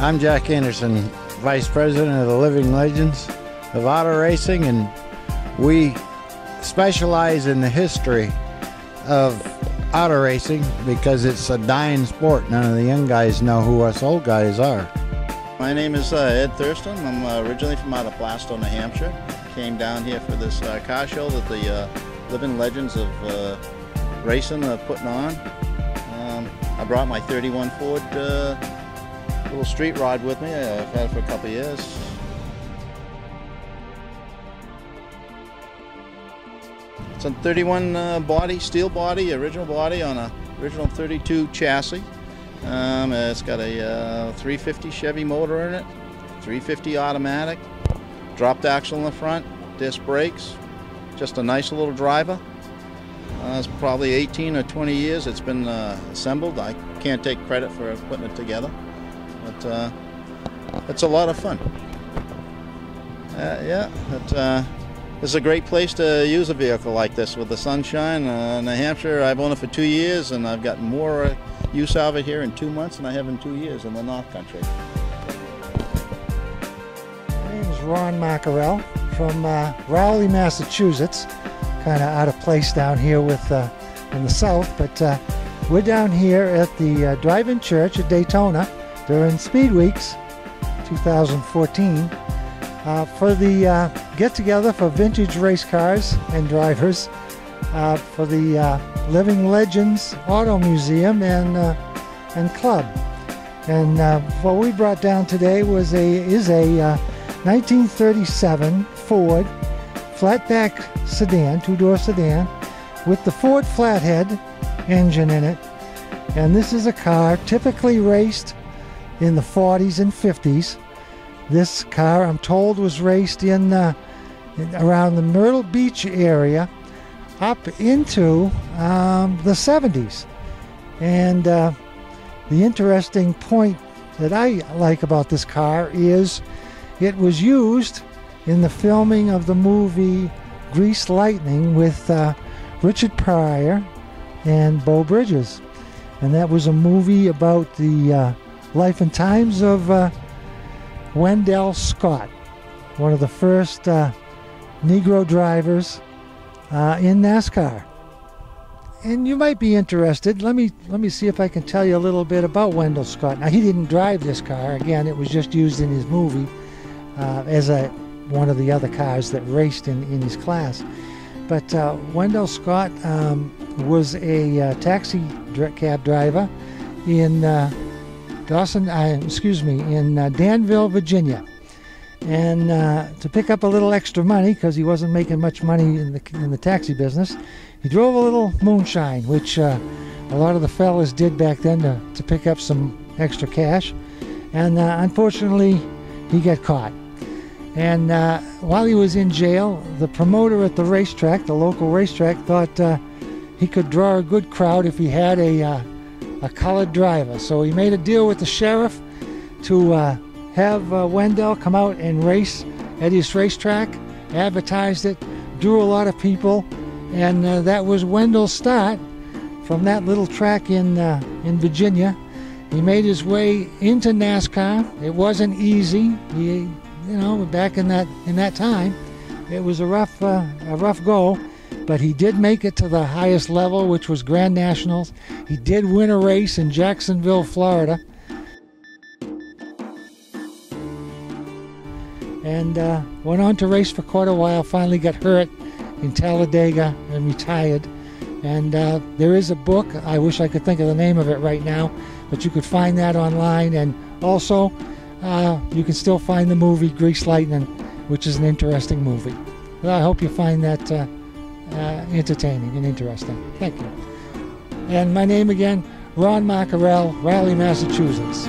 I'm Jack Anderson, Vice President of the Living Legends of Auto Racing, and we specialize in the history of auto racing because it's a dying sport. None of the young guys know who us old guys are. My name is Ed Thurston. I'm originally from out of Blastow, New Hampshire. Came down here for this car show that the Living Legends of Racing are putting on. I brought my 31 Ford little street rod with me. I've had it for a couple of years. It's a 31 body, steel body, original body on a original 32 chassis. It's got a 350 Chevy motor in it, 350 automatic, dropped axle in the front, disc brakes, just a nice little driver. It's probably 18 or 20 years it's been assembled. I can't take credit for putting it together, but it's a lot of fun. It's a great place to use a vehicle like this with the sunshine. New Hampshire, I've owned it for 2 years, and I've gotten more use out of it here in 2 months than I have in 2 years in the North Country. My name is Ron Mackerel from Raleigh, Massachusetts. Kind of out of place down here with in the south, but we're down here at the drive-in church at Daytona during Speed Weeks 2014 for the get-together for vintage race cars and drivers for the Living Legends Auto Museum and Club. And what we brought down today is a 1937 Ford flatback sedan, two-door sedan, with the Ford flathead engine in it. And this is a car typically raced in the 40s and 50s. This car, I'm told, was raced in around the Myrtle Beach area up into the 70s. And the interesting point that I like about this car is it was used in the filming of the movie Grease Lightning with Richard Pryor and Beau Bridges. And that was a movie about the life and times of Wendell Scott, one of the first Negro drivers in NASCAR. And you might be interested. Let me see if I can tell you a little bit about Wendell Scott. Now, he didn't drive this car. Again, it was just used in his movie as one of the other cars that raced in his class. But Wendell Scott was a taxi cab driver in Danville, Virginia. And to pick up a little extra money, because he wasn't making much money in the taxi business, he drove a little moonshine, which a lot of the fellas did back then to pick up some extra cash. And unfortunately, he got caught. And while he was in jail, the promoter at the racetrack, the local racetrack, thought he could draw a good crowd if he had a colored driver. So he made a deal with the sheriff to have Wendell come out and race at his racetrack, advertised it, drew a lot of people, and that was Wendell's start from that little track in Virginia. He made his way into NASCAR. It wasn't easy. Back in that time, it was a rough go, but he did make it to the highest level, which was Grand Nationals. He did win a race in Jacksonville, Florida, and went on to race for quite a while. Finally got hurt in Talladega and retired. And there is a book. I wish I could think of the name of it right now, but you could find that online. And also, you can still find the movie Grease Lightning, which is an interesting movie. Well, I hope you find that entertaining and interesting. Thank you. And my name again, Ron Mackerel, Raleigh, Massachusetts.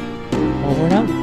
Over and out.